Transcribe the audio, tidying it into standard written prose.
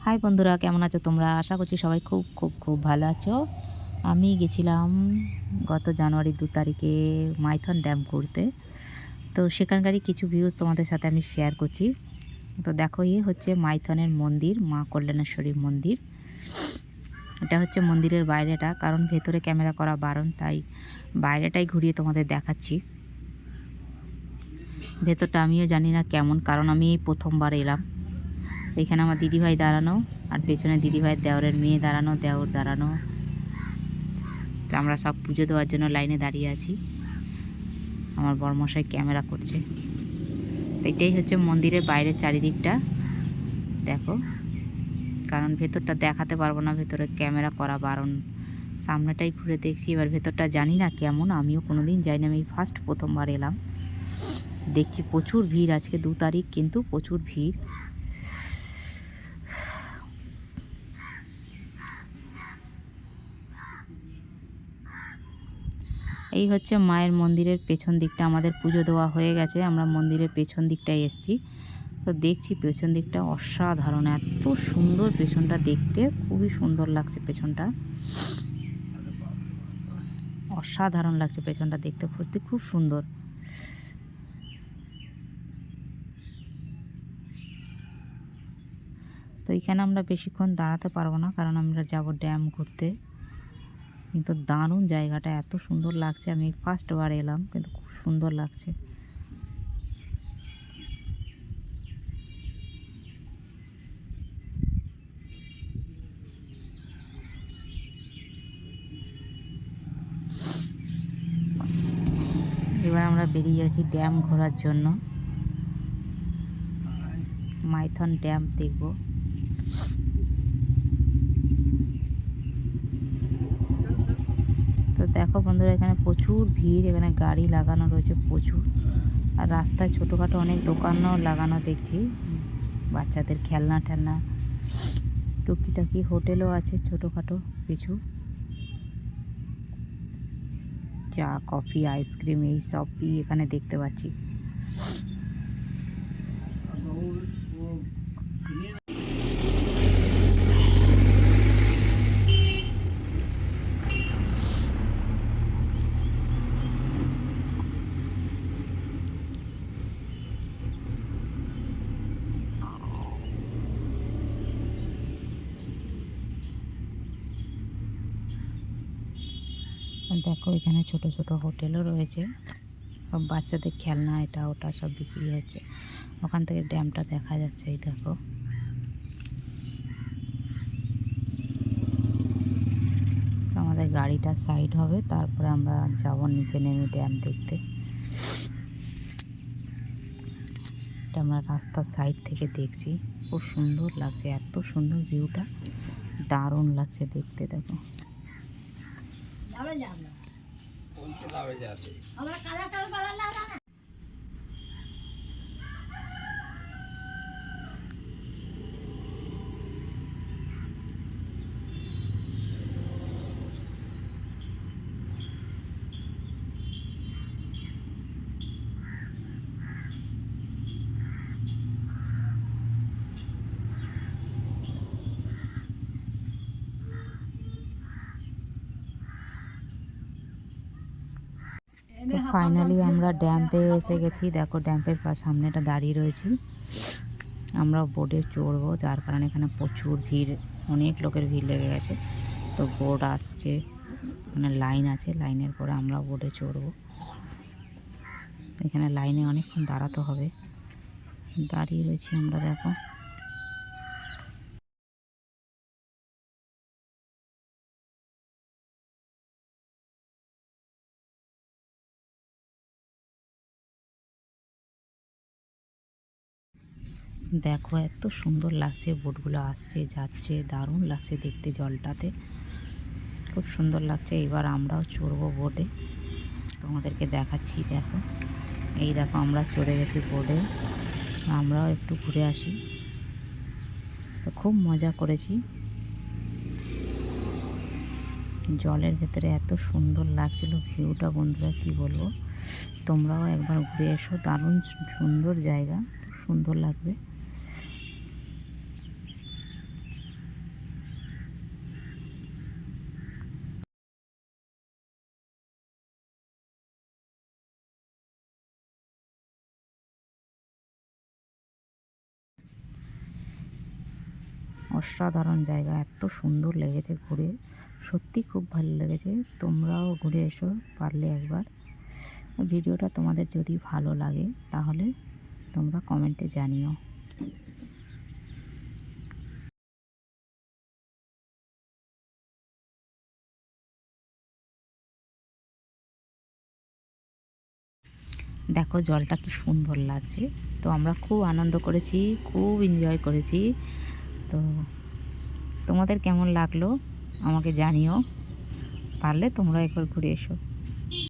High বন্ধুরা, কেমন আছো তোমরা? আশা করছি সবাই খুব খুব খুব ভালো আছো। আমি গেছিলাম গত জানুয়ারি 2 তারিখে মাইথন ড্যাম ঘুরতে। তো সেখানকারই কিছু ভিউজ তোমাদের সাথে আমি শেয়ার করছি। তো দেখো, হচ্ছে মাইথনের মন্দির, মা কল্যাণেশ্বরী মন্দির। এটা হচ্ছে মন্দিরের বাইরেটা, কারণ ভেতরে ক্যামেরা করা বারণ, তাই বাইরেটাই ঘুরিয়ে তোমাদের দেখাচ্ছি। ভেতরটা আমিও জানি না কেমন, কারণ আমি এই প্রথমবার এলাম। এখানে আমার দিদিভাই দাঁড়ানো, আর পেছনে দিদিভাইয়ের দেওরের মেয়ে দাঁড়ানো, দেওর দাঁড়ানো। তো আমরা সব পুজো দেওয়ার জন্য লাইনে দাঁড়িয়ে আছি। আমার বড়মশাই ক্যামেরা করছে। তো এটাই হচ্ছে মন্দিরের বাইরের চারিদিকটা, দেখো। কারণ ভেতরটা দেখাতে পারবো না, ভেতরে ক্যামেরা করা বারণ। সামনেটাই ঘুরে দেখছি। এবার ভেতরটা জানি না কেমন, আমিও কোনো দিন যাইনি, আমি প্রথমবার এলাম। দেখছি প্রচুর ভিড়, আজকে 2 তারিখ, কিন্তু প্রচুর ভিড়। এই হচ্ছে মায়ের মন্দিরের পেছন দিকটা। আমাদের পুজো দেওয়া হয়ে গেছে, আমরা মন্দিরের পেছন দিকটায় এসেছি। তো দেখছি পেছন দিকটা অসাধারণ, এত সুন্দর পেছনটা দেখতে, খুবই সুন্দর লাগছে পেছনটা, অসাধারণ লাগছে পেছনটা দেখতে, সত্যি খুব সুন্দর। তো এখানে আমরা বেশিক্ষণ দাঁড়াতে পারবো না, কারণ আমরা যাব ড্যাম ঘুরতে। কিন্তু দারুণ জায়গাটা, এত সুন্দর লাগছে। আমি ফার্স্টবার এলাম, কিন্তু খুব সুন্দর লাগছে। এবার আমরা বেরিয়ে যাচ্ছি ড্যাম ঘোরার জন্য, মাইথন ড্যাম দেখব। তো দেখো বন্ধুরা, এখানে প্রচুর ভিড়, এখানে গাড়ি লাগানো রয়েছে প্রচুর। আর রাস্তায় ছোটোখাটো অনেক দোকানও লাগানো দেখছি, বাচ্চাদের খেলনা টেলনা, টুকিটাকি হোটেলও আছে ছোটোখাটো কিছু, চা কফি আইসক্রিম এই সবই এখানে দেখতে পাচ্ছি। দেখো, এখানে ছোট ছোট হোটেলও রয়েছে, সব বাচ্চাদের খেলনা এটা ওটা সব বিক্রি হচ্ছে। ওখান থেকে ড্যামটা দেখা যাচ্ছে, এই দেখো। আমাদের গাড়িটা সাইড হবে, তারপরে আমরা যাব নিচে নেমে ড্যাম দেখতে। এটা আমরা রাস্তার সাইড থেকে দেখছি, খুব সুন্দর লাগছে, এত সুন্দর ভিউটা, দারুণ লাগছে দেখতে। দেখো, তো ফাইনালি আমরা ড্যাম্পে এসে গেছি। দেখো, ড্যাম্পের সামনেটা দাঁড়িয়ে রয়েছি, আমরা বোটে চড়বো, যার কারণে এখানে প্রচুর ভিড়, অনেক লোকের ভিড় লেগে গেছে। তো বোট আসছে, মানে লাইন আছে, লাইনের পরে আমরা বোটে চড়বো। এখানে লাইনে অনেকক্ষণ দাঁড়াতে হবে, দাঁড়িয়ে রয়েছি আমরা। দেখো, দেখো এত সুন্দর লাগছে, বোটগুলো আসছে যাচ্ছে, দারুণ লাগছে দেখতে, জলটাতে খুব সুন্দর লাগছে। এবার আমরাও চড়বো বোটে, তোমাদেরকে দেখাচ্ছি। দেখো, এই দেখো আমরা চড়ে গেছি বোটে, আমরাও একটু ঘুরে আসি। তো খুব মজা করেছি, জলের ভেতরে এত সুন্দর লাগছিল ভিউটা, বন্ধুরা কি বলবো। তোমরাও একবার ঘুরে এসো, দারুণ সুন্দর জায়গা, সুন্দর লাগবে। অসাধারণ জায়গা, এত সুন্দর লেগেছে ঘুরে, সত্যি খুব ভালো লেগেছে। তোমরাও ঘুরে এসো পারলে একবার। ভিডিওটা তোমাদের যদি ভালো লাগে তাহলে তোমরা কমেন্টে জানিও। দেখো জলটা কি সুন্দর লাগছে। তো আমরা খুব আনন্দ করেছি, খুব এনজয় করেছি। তো তোমাদের কেমন লাগলো আমাকে জানিও, পারলে তোমরা একবার ঘুরে এসো।